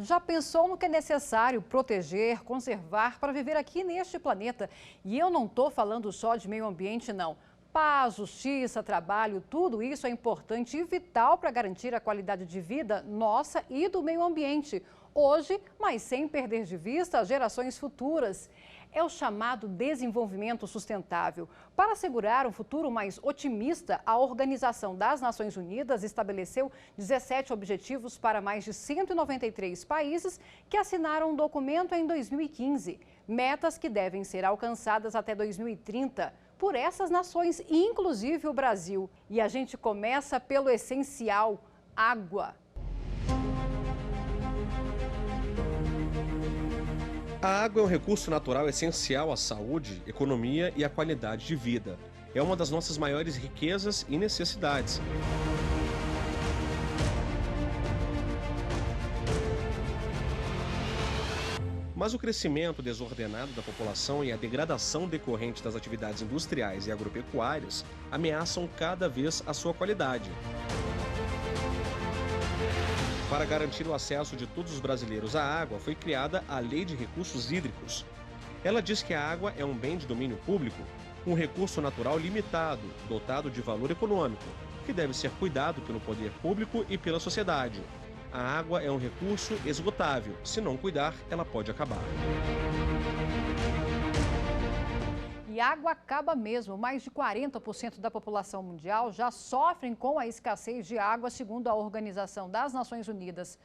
Já pensou no que é necessário proteger, conservar para viver aqui neste planeta? E eu não estou falando só de meio ambiente, não. Paz, justiça, trabalho, tudo isso é importante e vital para garantir a qualidade de vida nossa e do meio ambiente. Hoje, mas sem perder de vista as gerações futuras. É o chamado desenvolvimento sustentável. Para assegurar um futuro mais otimista, a Organização das Nações Unidas estabeleceu 17 objetivos para mais de 193 países que assinaram um documento em 2015. Metas que devem ser alcançadas até 2030 por essas nações, inclusive o Brasil. E a gente começa pelo essencial: água. A água é um recurso natural essencial à saúde, economia e à qualidade de vida. É uma das nossas maiores riquezas e necessidades. Mas o crescimento desordenado da população e a degradação decorrente das atividades industriais e agropecuárias ameaçam cada vez a sua qualidade. Para garantir o acesso de todos os brasileiros à água, foi criada a Lei de Recursos Hídricos. Ela diz que a água é um bem de domínio público, um recurso natural limitado, dotado de valor econômico, que deve ser cuidado pelo poder público e pela sociedade. A água é um recurso esgotável. Se não cuidar, ela pode acabar. E água acaba mesmo. Mais de 40% da população mundial já sofrem com a escassez de água, segundo a Organização das Nações Unidas.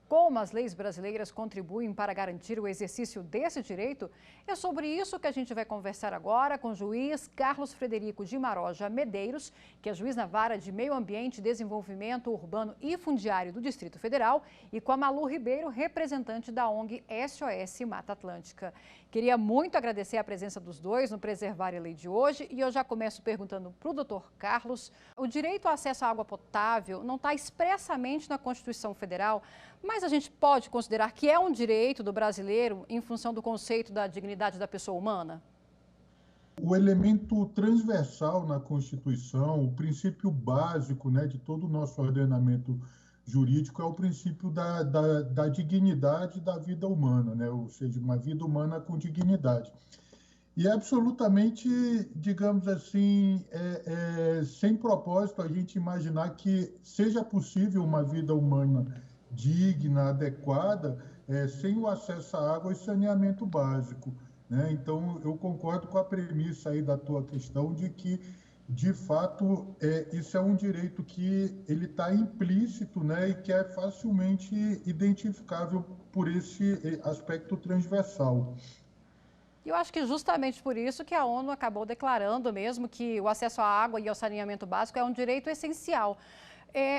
Como as leis brasileiras contribuem para garantir o exercício desse direito? É sobre isso que a gente vai conversar agora com o juiz Carlos Frederico de Maroja Medeiros, que é juiz na Vara de Meio Ambiente, Desenvolvimento Urbano e Fundiário do Distrito Federal, e com a Malu Ribeiro, representante da ONG SOS Mata Atlântica. Queria muito agradecer a presença dos dois no Preservar a Lei de hoje, e eu já começo perguntando para o doutor Carlos: o direito ao acesso à água potável não está expressamente na Constituição Federal, mas a gente pode considerar que é um direito do brasileiro em função do conceito da dignidade da pessoa humana? O elemento transversal na Constituição, o princípio básico, né, de todo o nosso ordenamento jurídico é o princípio da dignidade da vida humana, né, ou seja, uma vida humana com dignidade. E é absolutamente, digamos assim, sem propósito a gente imaginar que seja possível uma vida humana digna, adequada, sem o acesso à água e saneamento básico, né? Então, eu concordo com a premissa aí da tua questão de que, de fato, isso é um direito que ele está implícito, né, e que é facilmente identificável por esse aspecto transversal. E eu acho que justamente por isso que a ONU acabou declarando mesmo que o acesso à água e ao saneamento básico é um direito essencial.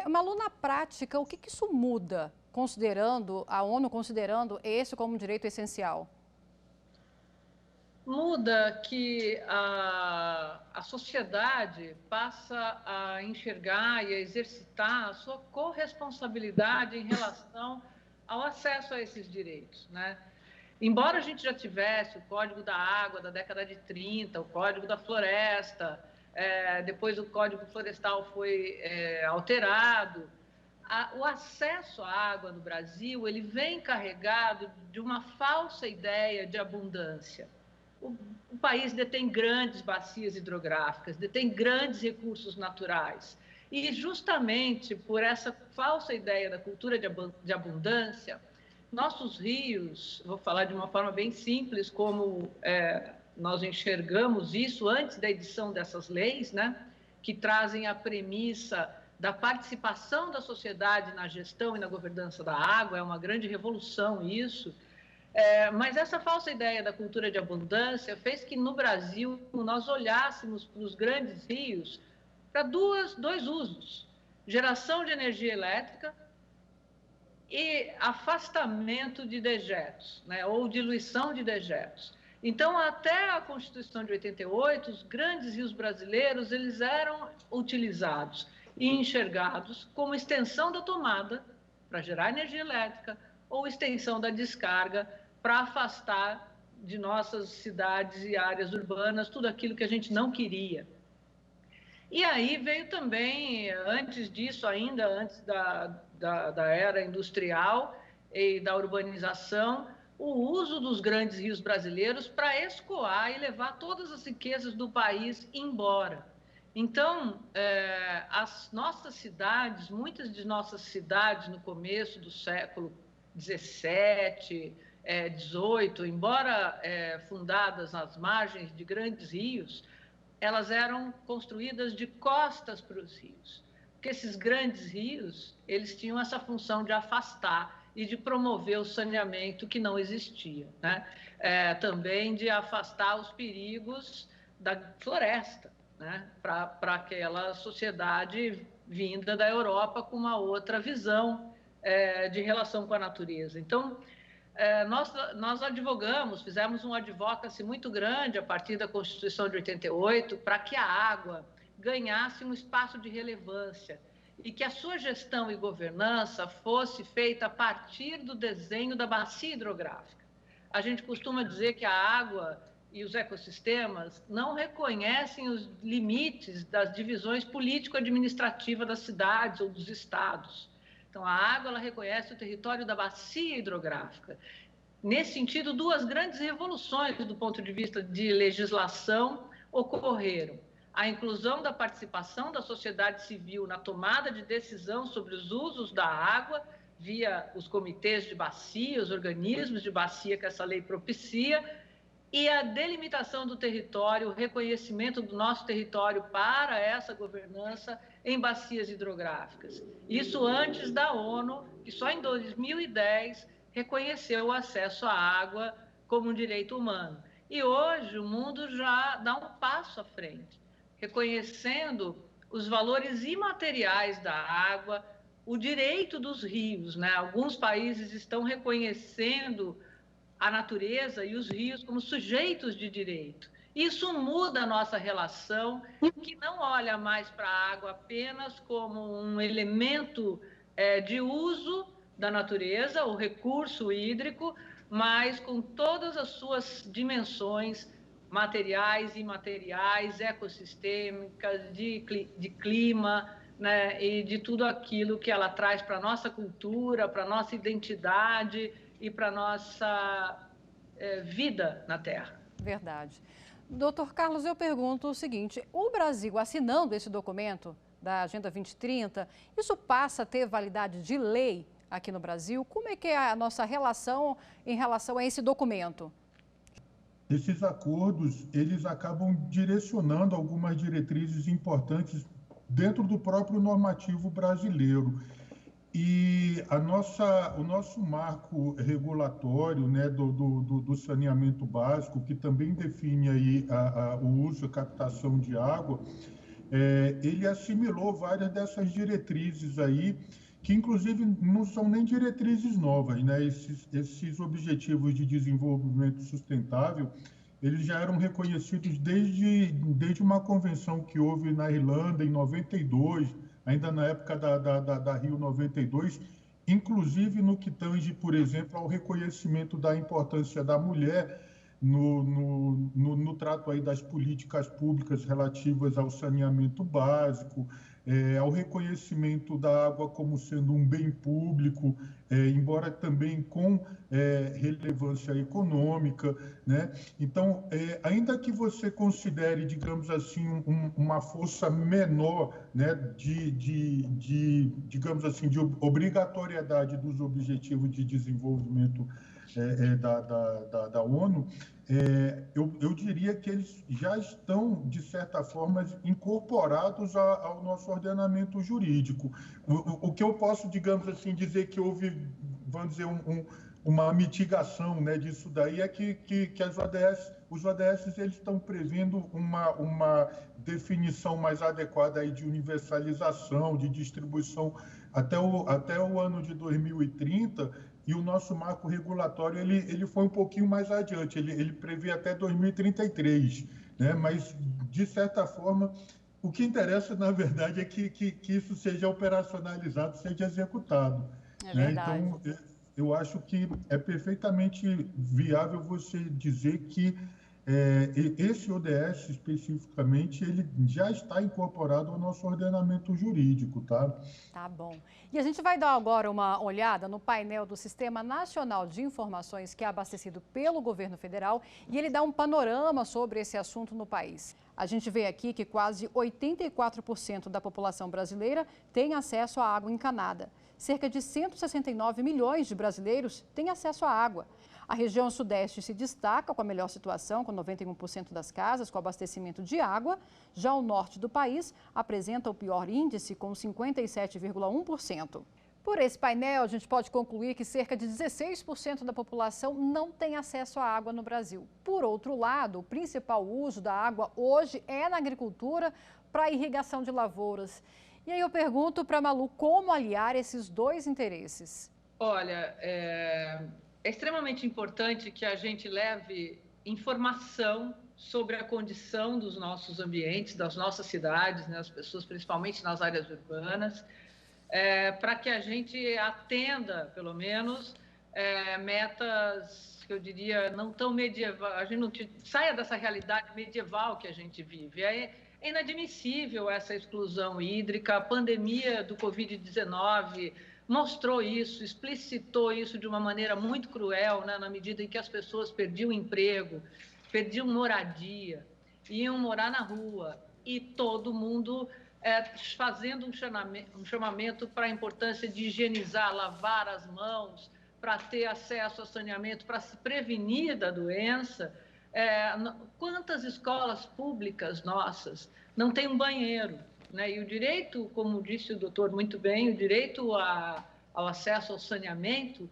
Malu, na prática, o que isso muda, considerando a ONU considerando esse como um direito essencial? Muda que a sociedade passa a enxergar e a exercitar a sua corresponsabilidade em relação ao acesso a esses direitos, né? Embora a gente já tivesse o Código da Água da década de 30, o Código da Floresta, depois o Código Florestal foi alterado, o acesso à água no Brasil ele vem carregado de uma falsa ideia de abundância. O país detém grandes bacias hidrográficas, detém grandes recursos naturais. E justamente por essa falsa ideia da cultura de abundância, nossos rios, vou falar de uma forma bem simples, como nós enxergamos isso antes da edição dessas leis, né, que trazem a premissa da participação da sociedade na gestão e na governança da água, é uma grande revolução isso. Mas essa falsa ideia da cultura de abundância fez que no Brasil nós olhássemos para os grandes rios para dois usos: geração de energia elétrica e afastamento de dejetos, né, ou diluição de dejetos. Então, até a Constituição de 88, os grandes rios brasileiros eles eram utilizados e enxergados como extensão da tomada para gerar energia elétrica ou extensão da descarga para afastar de nossas cidades e áreas urbanas tudo aquilo que a gente não queria. E aí veio também, antes disso ainda, antes da era industrial, e da urbanização, o uso dos grandes rios brasileiros para escoar e levar todas as riquezas do país embora. Então, as nossas cidades, muitas de nossas cidades no começo do século XVII, XVIII, embora fundadas às margens de grandes rios, elas eram construídas de costas para os rios, porque esses grandes rios, eles tinham essa função de afastar e de promover o saneamento que não existia, né? Também de afastar os perigos da floresta, né? Para aquela sociedade vinda da Europa com uma outra visão de relação com a natureza. Então, nós advogamos, fizemos um advocacy muito grande a partir da Constituição de 88 para que a água ganhasse um espaço de relevância e que a sua gestão e governança fosse feita a partir do desenho da bacia hidrográfica. A gente costuma dizer que a água e os ecossistemas não reconhecem os limites das divisões político-administrativas das cidades ou dos estados. Então, a água ela reconhece o território da bacia hidrográfica. Nesse sentido, duas grandes revoluções do ponto de vista de legislação ocorreram. A inclusão da participação da sociedade civil na tomada de decisão sobre os usos da água, via os comitês de bacia, os organismos de bacia que essa lei propicia, e a delimitação do território, o reconhecimento do nosso território para essa governança em bacias hidrográficas. Isso antes da ONU, que só em 2010 reconheceu o acesso à água como um direito humano. E hoje o mundo já dá um passo à frente, reconhecendo os valores imateriais da água, o direito dos rios, né? Alguns países estão reconhecendo a natureza e os rios como sujeitos de direito. Isso muda a nossa relação, que não olha mais para a água apenas como um elemento de uso da natureza, o recurso hídrico, mas com todas as suas dimensões materiais, imateriais, ecossistêmicas, de clima, né, e de tudo aquilo que ela traz para a nossa cultura, para a nossa identidade e para a nossa vida na Terra. Verdade. Doutor Carlos, eu pergunto o seguinte, o Brasil assinando esse documento da Agenda 2030, isso passa a ter validade de lei aqui no Brasil? Como é que é a nossa relação em relação a esse documento? Esses acordos, eles acabam direcionando algumas diretrizes importantes dentro do próprio normativo brasileiro. E o nosso marco regulatório, né, do saneamento básico, que também define aí o uso e captação de água, ele assimilou várias dessas diretrizes aí, que inclusive não são nem diretrizes novas, né? Esses objetivos de desenvolvimento sustentável, eles já eram reconhecidos desde uma convenção que houve na Irlanda em 92, ainda na época da Rio 92, inclusive no que tange, por exemplo, ao reconhecimento da importância da mulher no trato aí das políticas públicas relativas ao saneamento básico, ao reconhecimento da água como sendo um bem público, embora também com relevância econômica, né? Então, ainda que você considere, digamos assim, uma força menor, né, digamos assim, de obrigatoriedade dos Objetivos de Desenvolvimento da ONU, eu diria que eles já estão, de certa forma, incorporados ao nosso ordenamento jurídico. O que eu posso, digamos assim, dizer que houve, vamos dizer, uma mitigação, né, disso daí é que os ODS eles estão prevendo uma definição mais adequada aí de universalização, de distribuição até o ano de 2030, e o nosso marco regulatório ele foi um pouquinho mais adiante, ele prevê até 2033, né? Mas, de certa forma, o que interessa, na verdade, é que isso seja operacionalizado, seja executado. É né? verdade. Então, eu acho que é perfeitamente viável você dizer que Esse ODS, especificamente, ele já está incorporado ao nosso ordenamento jurídico, tá? Tá bom. E a gente vai dar agora uma olhada no painel do Sistema Nacional de Informações, que é abastecido pelo governo federal, e ele dá um panorama sobre esse assunto no país. A gente vê aqui que quase 84% da população brasileira tem acesso à água encanada. Cerca de 169 milhões de brasileiros têm acesso à água. A região sudeste se destaca com a melhor situação, com 91% das casas com abastecimento de água. Já o norte do país apresenta o pior índice, com 57,1%. Por esse painel, a gente pode concluir que cerca de 16% da população não tem acesso à água no Brasil. Por outro lado, o principal uso da água hoje é na agricultura para irrigação de lavouras. E aí eu pergunto para a Malu como aliar esses dois interesses. Olha, é extremamente importante que a gente leve informação sobre a condição dos nossos ambientes, das nossas cidades, né, as pessoas, principalmente nas áreas urbanas, para que a gente atenda, pelo menos, metas que eu diria não tão medieval, a gente não saia dessa realidade medieval que a gente vive. É inadmissível essa exclusão hídrica, a pandemia do Covid-19 mostrou isso, explicitou isso de uma maneira muito cruel, né, na medida em que as pessoas perdiam emprego, perdiam moradia, iam morar na rua, e todo mundo fazendo um chamamento para a importância de higienizar, lavar as mãos, para ter acesso ao saneamento, para se prevenir da doença. Quantas escolas públicas nossas não têm um banheiro? Né? E o direito, como disse o doutor muito bem, o direito ao acesso ao saneamento,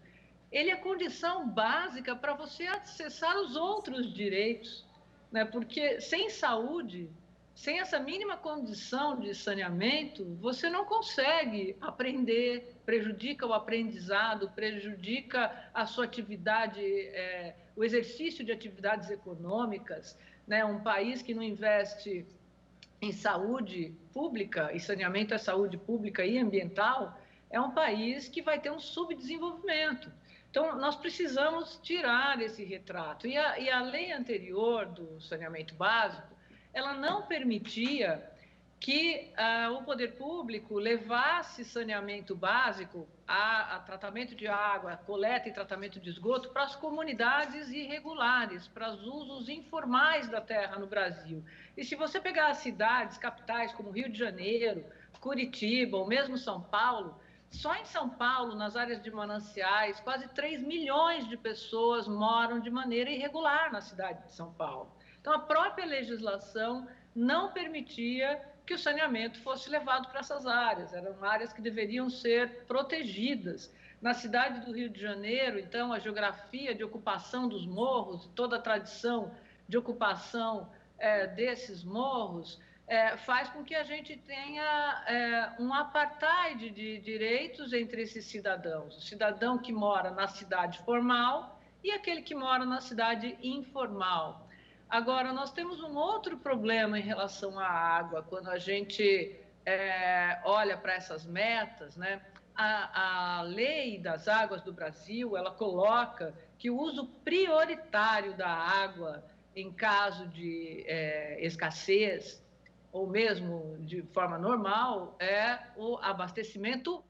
ele é condição básica para você acessar os outros direitos, né? Porque sem saúde, sem essa mínima condição de saneamento, você não consegue aprender, prejudica o aprendizado, prejudica a sua atividade, o exercício de atividades econômicas, né? Um país que não investe em saúde pública, e saneamento é saúde pública e ambiental, é um país que vai ter um subdesenvolvimento. Então, nós precisamos tirar esse retrato. E a lei anterior do saneamento básico, ela não permitia que o poder público levasse saneamento básico, a tratamento de água, coleta e tratamento de esgoto para as comunidades irregulares, para os usos informais da terra no Brasil. E se você pegar as cidades, capitais como Rio de Janeiro, Curitiba ou mesmo São Paulo, só em São Paulo, nas áreas de mananciais, quase 3 milhões de pessoas moram de maneira irregular na cidade de São Paulo. Então, a própria legislação não permitia que o saneamento fosse levado para essas áreas. Eram áreas que deveriam ser protegidas. Na cidade do Rio de Janeiro, então, a geografia de ocupação dos morros, toda a tradição de ocupação desses morros, faz com que a gente tenha um apartheid de direitos entre esses cidadãos. O cidadão que mora na cidade formal e aquele que mora na cidade informal. Agora, nós temos um outro problema em relação à água, quando a gente olha para essas metas, né? A lei das águas do Brasil, ela coloca que o uso prioritário da água em caso de escassez, ou mesmo de forma normal, é o abastecimento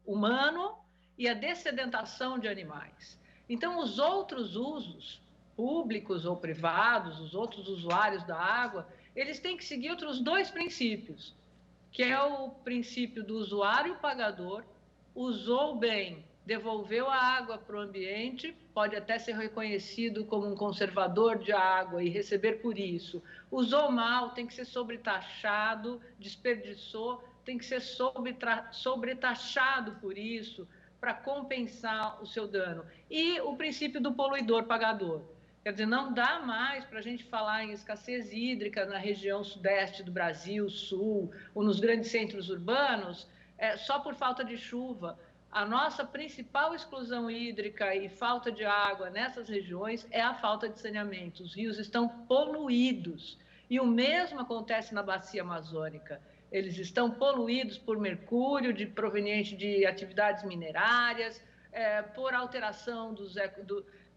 humano e a dessedentação de animais. Então, os outros usos, públicos ou privados, os outros usuários da água, eles têm que seguir outros dois princípios, que é o princípio do usuário pagador, usou bem, devolveu a água para o ambiente, pode até ser reconhecido como um conservador de água e receber por isso. Usou mal, tem que ser sobretaxado, desperdiçou, tem que ser sobretaxado por isso, para compensar o seu dano. E o princípio do poluidor pagador. Quer dizer, não dá mais para a gente falar em escassez hídrica na região sudeste do Brasil, sul, ou nos grandes centros urbanos, só por falta de chuva. A nossa principal exclusão hídrica e falta de água nessas regiões é a falta de saneamento. Os rios estão poluídos. E o mesmo acontece na bacia amazônica. Eles estão poluídos por mercúrio proveniente de atividades minerárias, por alteração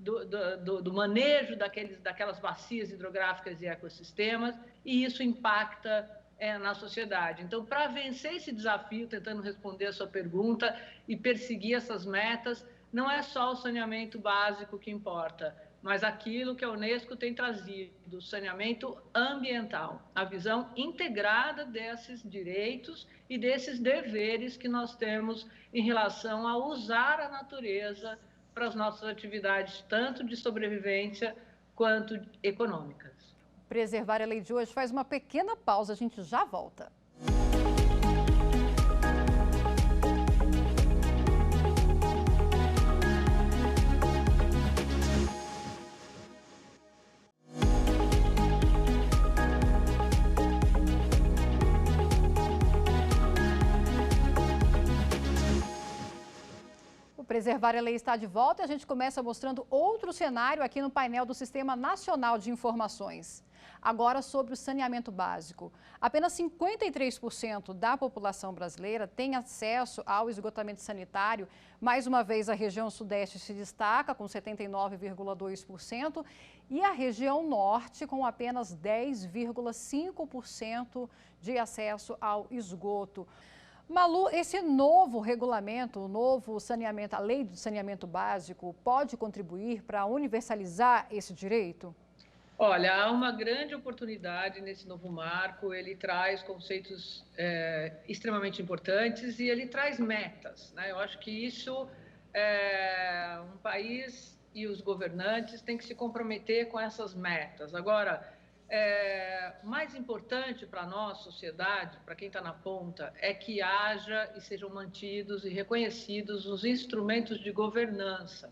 do manejo daquelas bacias hidrográficas e ecossistemas, e isso impacta na sociedade. Então, para vencer esse desafio, tentando responder a sua pergunta e perseguir essas metas, não é só o saneamento básico que importa, mas aquilo que a Unesco tem trazido, o saneamento ambiental, a visão integrada desses direitos e desses deveres que nós temos em relação a usar a natureza para as nossas atividades, tanto de sobrevivência quanto econômicas. Preservar a Lei de hoje faz uma pequena pausa, a gente já volta. Preservar a Lei está de volta e a gente começa mostrando outro cenário aqui no painel do Sistema Nacional de Informações. Agora sobre o saneamento básico. Apenas 53% da população brasileira tem acesso ao esgotamento sanitário. Mais uma vez, a região sudeste se destaca com 79,2% e a região norte com apenas 10,5% de acesso ao esgoto. Malu, esse novo regulamento, o novo saneamento, a lei do saneamento básico, pode contribuir para universalizar esse direito? Olha, há uma grande oportunidade nesse novo marco, ele traz conceitos extremamente importantes e ele traz metas, né? Eu acho que isso, um país e os governantes têm que se comprometer com essas metas. Agora, mais importante para a nossa sociedade, para quem está na ponta, é que haja e sejam mantidos e reconhecidos os instrumentos de governança.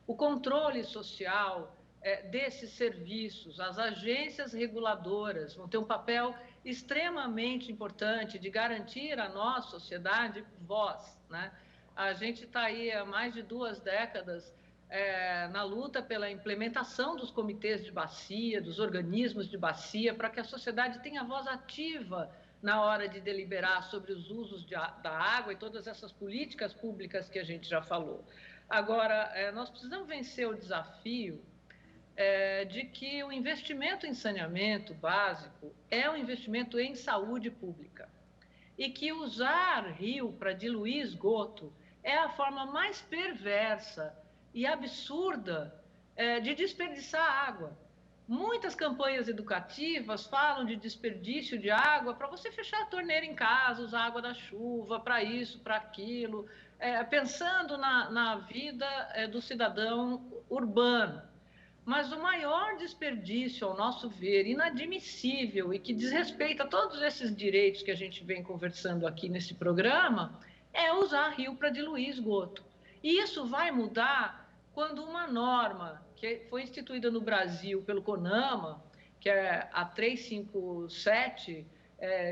O controle social desses serviços, as agências reguladoras vão ter um papel extremamente importante de garantir à nossa sociedade voz, né? A gente está aí há mais de 2 décadas na luta pela implementação dos comitês de bacia, dos organismos de bacia, para que a sociedade tenha voz ativa na hora de deliberar sobre os usos da água e todas essas políticas públicas que a gente já falou. Agora, nós precisamos vencer o desafio de que o investimento em saneamento básico é um investimento em saúde pública e que usar rio para diluir esgoto é a forma mais perversa e absurda de desperdiçar água. Muitas campanhas educativas falam de desperdício de água para você fechar a torneira em casa, usar água da chuva, para isso, para aquilo, pensando na vida do cidadão urbano. Mas o maior desperdício, ao nosso ver, inadmissível e que desrespeita todos esses direitos que a gente vem conversando aqui nesse programa, é usar rio para diluir esgoto. E isso vai mudar quando uma norma que foi instituída no Brasil pelo CONAMA, que é a 357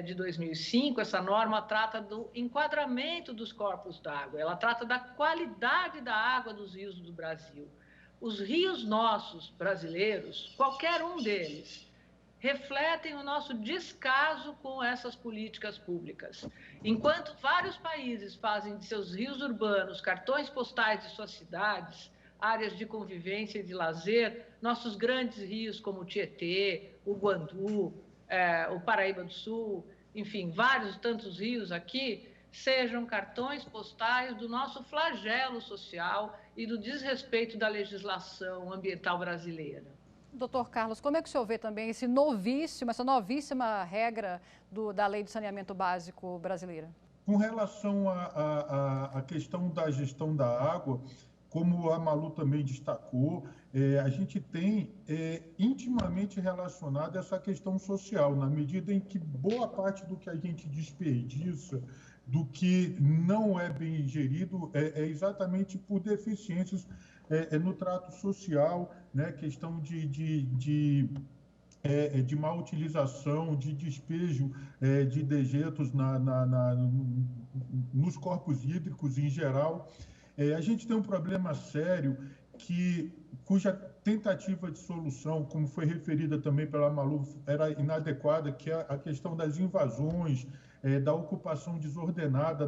de 2005, essa norma trata do enquadramento dos corpos d'água, ela trata da qualidade da água dos rios do Brasil. Os rios nossos brasileiros, qualquer um deles, refletem o nosso descaso com essas políticas públicas. Enquanto vários países fazem de seus rios urbanos cartões postais de suas cidades, áreas de convivência e de lazer, nossos grandes rios como o Tietê, o Guandu, o Paraíba do Sul, enfim, vários tantos rios aqui, sejam cartões postais do nosso flagelo social e do desrespeito da legislação ambiental brasileira. Doutor Carlos, como é que o senhor vê também essa novíssima regra da Lei de Saneamento Básico brasileira? Com relação à questão da gestão da água, como a Malu também destacou, a gente tem intimamente relacionado essa questão social, na medida em que boa parte do que a gente desperdiça, do que não é bem gerido, é exatamente por deficiências no trato social, né? Questão de má utilização, de despejo de dejetos nos corpos hídricos em geral. A gente tem um problema sério cuja tentativa de solução, como foi referida também pela Malu, era inadequada, que é a questão das invasões, da ocupação desordenada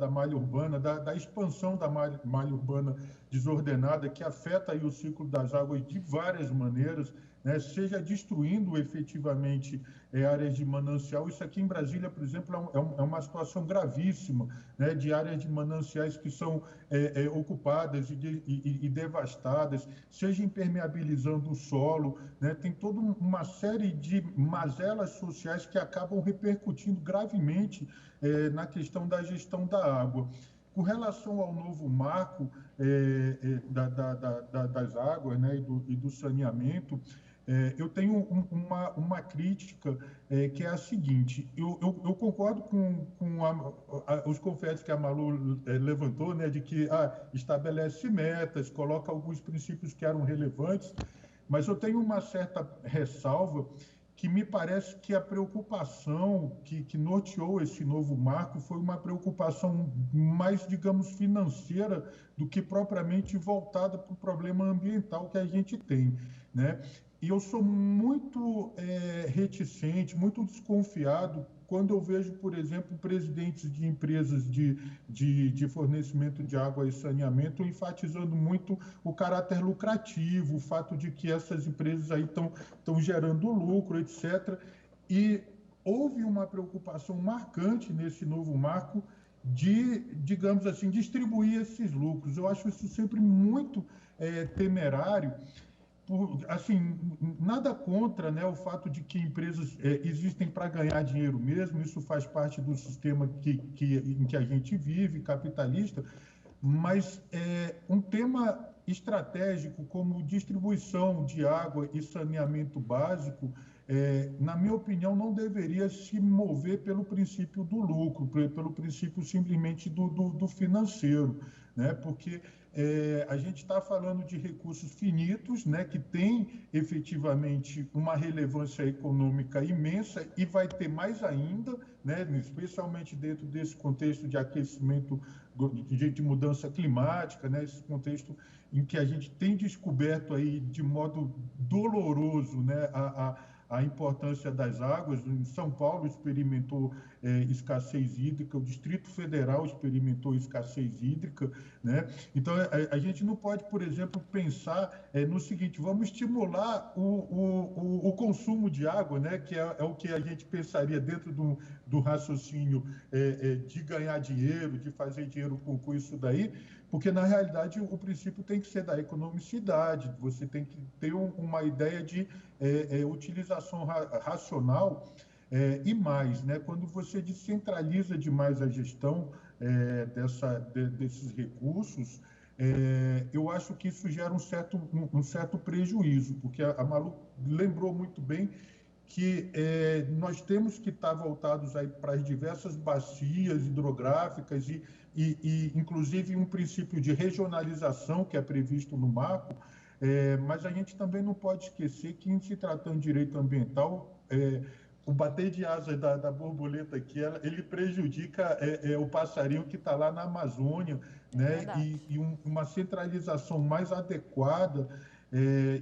da malha urbana, da expansão da malha urbana desordenada, que afeta aí o ciclo das águas de várias maneiras, né, seja destruindo efetivamente áreas de manancial. Isso aqui em Brasília, por exemplo, é uma situação gravíssima, né, de áreas de mananciais que são ocupadas e devastadas, seja impermeabilizando o solo, né, tem toda uma série de mazelas sociais que acabam repercutindo gravemente na questão da gestão da água. Com relação ao novo marco das águas, né, e do saneamento, eu tenho uma crítica que é a seguinte: eu concordo com os confetes que a Malu levantou, né, de que estabelece metas, coloca alguns princípios que eram relevantes, mas eu tenho uma certa ressalva que me parece que a preocupação que norteou esse novo marco foi uma preocupação mais, digamos, financeira do que propriamente voltada para o problema ambiental que a gente tem, né? E eu sou muito reticente, muito desconfiado quando eu vejo, por exemplo, presidentes de empresas de fornecimento de água e saneamento enfatizando muito o caráter lucrativo, o fato de que essas empresas aí estão gerando lucro, etc. E houve uma preocupação marcante nesse novo marco de, digamos assim, distribuir esses lucros. Eu acho isso sempre muito temerário. Assim, nada contra, né, o fato de que empresas existem para ganhar dinheiro mesmo, isso faz parte do sistema em que a gente vive, capitalista, mas um tema estratégico como distribuição de água e saneamento básico, na minha opinião, não deveria se mover pelo princípio do lucro, pelo princípio simplesmente do financeiro, né? Porque a gente está falando de recursos finitos, né, que tem efetivamente uma relevância econômica imensa e vai ter mais ainda, né, especialmente dentro desse contexto de aquecimento, de mudança climática, né, esse contexto em que a gente tem descoberto aí de modo doloroso, né, a importância das águas. Em São Paulo experimentou escassez hídrica, o Distrito Federal experimentou escassez hídrica, né? Então, a gente não pode, por exemplo, pensar no seguinte: vamos estimular o consumo de água, né? Que é o que a gente pensaria dentro do raciocínio de ganhar dinheiro, de fazer dinheiro com isso daí, porque, na realidade, o princípio tem que ser da economicidade, você tem que ter uma ideia de utilização racional e mais, né? Quando você descentraliza demais a gestão desses recursos, eu acho que isso gera um certo prejuízo, porque a Malu lembrou muito bem que nós temos que estar voltados aí para as diversas bacias hidrográficas e inclusive um princípio de regionalização que é previsto no marco, mas a gente também não pode esquecer que, em se tratando de direito ambiental, o bater de asas da borboleta aqui, ele prejudica o passarinho que está lá na Amazônia, né? E uma centralização mais adequada.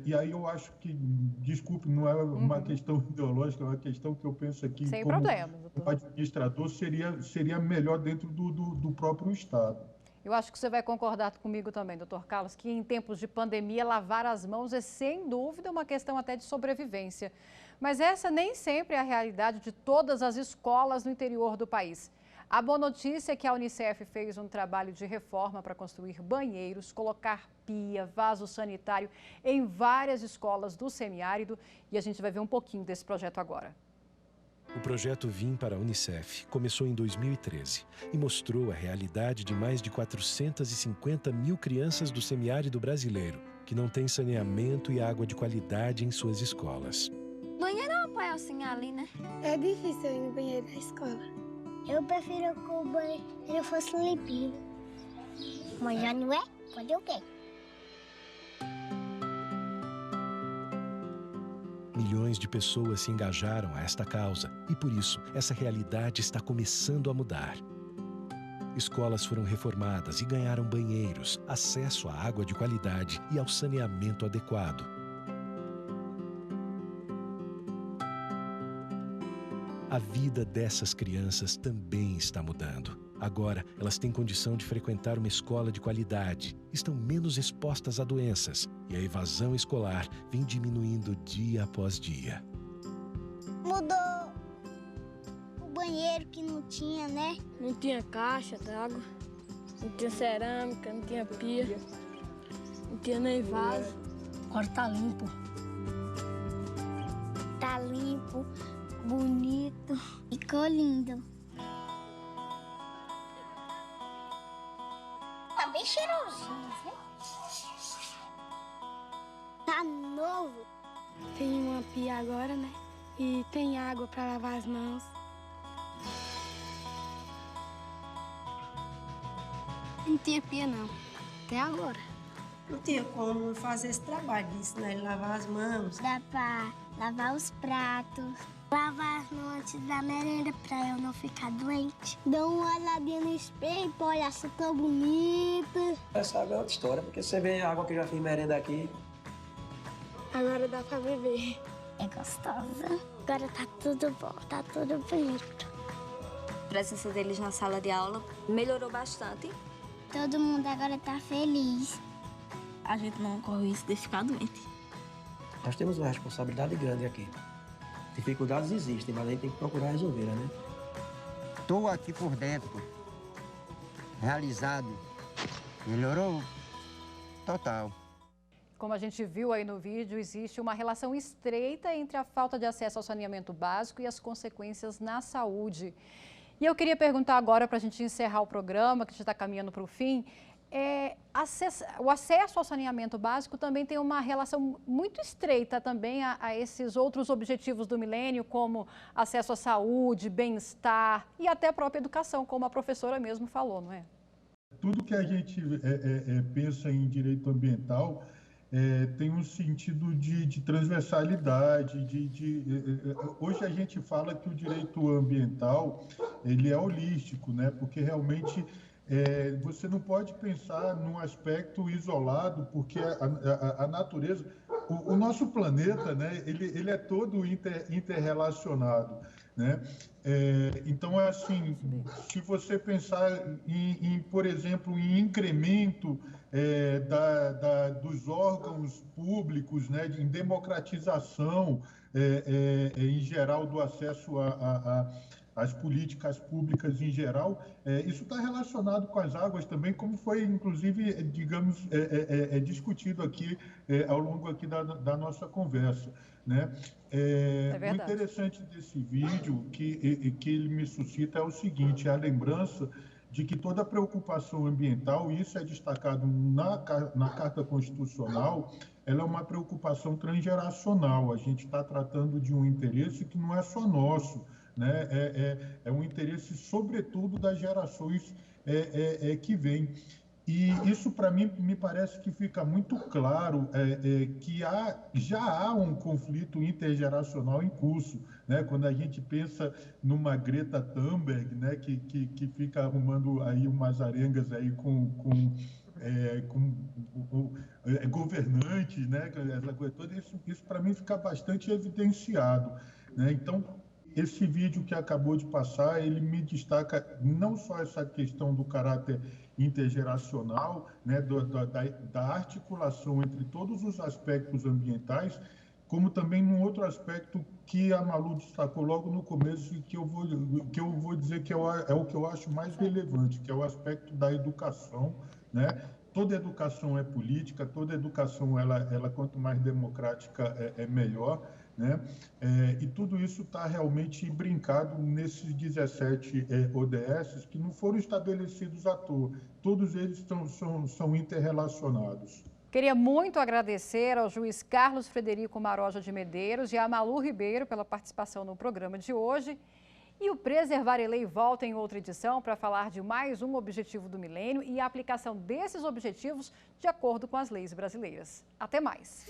E aí eu acho que, desculpe, não é uma questão ideológica, é uma questão que eu penso aqui sem como problema, doutor. Um administrador seria melhor dentro do próprio Estado. Eu acho que você vai concordar comigo também, doutor Carlos, que em tempos de pandemia, lavar as mãos é, sem dúvida, uma questão até de sobrevivência. Mas essa nem sempre é a realidade de todas as escolas no interior do país. A boa notícia é que a Unicef fez um trabalho de reforma para construir banheiros, colocar pia, vaso sanitário em várias escolas do semiárido, e a gente vai ver um pouquinho desse projeto agora. O projeto Vim para a Unicef começou em 2013 e mostrou a realidade de mais de 450 mil crianças do semiárido brasileiro que não têm saneamento e água de qualidade em suas escolas. Banheiro é um pai assim ali, né? É difícil ir no banheiro da escola. Eu prefiro que o banheiro fosse limpinho. Mas já não é? Fazer o quê? Milhões de pessoas se engajaram a esta causa e, por isso, essa realidade está começando a mudar. Escolas foram reformadas e ganharam banheiros, acesso à água de qualidade e ao saneamento adequado. A vida dessas crianças também está mudando. Agora, elas têm condição de frequentar uma escola de qualidade, estão menos expostas a doenças e a evasão escolar vem diminuindo dia após dia. Mudou o banheiro que não tinha, né? Não tinha caixa d'água, não tinha cerâmica, não tinha pia, não tinha nem vaso. Agora tá limpo. Tá limpo, bonito, ficou lindo. Tá bem cheirosinho, né? Tá novo. Tem uma pia agora, né? E tem água para lavar as mãos. Não tinha pia, não. Até agora. Não tinha como fazer esse trabalho de ensinar ele a lavar as mãos. Dá pra lavar os pratos, lavar as mãos antes da merenda pra eu não ficar doente. Dá uma olhadinha no espelho, pô, olha, sou tão bonita. Essa água é outra história, porque você vê a água que eu já fiz merenda aqui. Agora dá pra beber. É gostosa. Agora tá tudo bom, tá tudo bonito. A presença deles na sala de aula melhorou bastante. Todo mundo agora tá feliz. A gente não corre o risco de ficar doente. Nós temos uma responsabilidade grande aqui. Dificuldades existem, mas a gente tem que procurar resolvê-las, né? Estou aqui por dentro, realizado. Melhorou total. Como a gente viu aí no vídeo, existe uma relação estreita entre a falta de acesso ao saneamento básico e as consequências na saúde. E eu queria perguntar agora, para a gente encerrar o programa, que a gente está caminhando para o fim, o acesso ao saneamento básico também tem uma relação muito estreita também a esses outros objetivos do milênio, como acesso à saúde, bem-estar e até a própria educação, como a professora mesmo falou, não é? Tudo que a gente pensa em direito ambiental tem um sentido de transversalidade, hoje a gente fala que o direito ambiental ele é holístico, né? Porque realmente você não pode pensar num aspecto isolado, porque a natureza, o nosso planeta, né? Ele é todo interrelacionado, né? Então, assim, se você pensar por exemplo, em incremento dos órgãos públicos, né, em democratização, em geral, do acesso às políticas públicas em geral, isso está relacionado com as águas também, como foi, inclusive, digamos, discutido aqui ao longo aqui da nossa conversa, né? O interessante desse vídeo que ele me suscita é o seguinte: a lembrança de que toda preocupação ambiental, e isso é destacado na Carta Constitucional, ela é uma preocupação transgeracional. A gente está tratando de um interesse que não é só nosso, né? É um interesse, sobretudo, das gerações que vêm. E isso, para mim, me parece que fica muito claro que já há um conflito intergeracional em curso, né? Quando a gente pensa numa Greta Thunberg, né? que fica arrumando aí umas arengas aí com governantes, né? Essa coisa toda, isso para mim fica bastante evidenciado, né? Então, esse vídeo que acabou de passar, ele me destaca não só essa questão do caráter intergeracional, né, da articulação entre todos os aspectos ambientais, como também num outro aspecto que a Malu destacou logo no começo e que eu vou dizer que é o que eu acho mais relevante, que é o aspecto da educação, né? Toda educação é política, toda educação, ela quanto mais democrática é melhor, né? E tudo isso está realmente brincado nesses 17 ODS que não foram estabelecidos à toa. Todos eles são interrelacionados. Queria muito agradecer ao juiz Carlos Frederico Maroja de Medeiros e à Malu Ribeiro pela participação no programa de hoje. E o Preservar a Lei volta em outra edição para falar de mais um objetivo do milênio e a aplicação desses objetivos de acordo com as leis brasileiras. Até mais!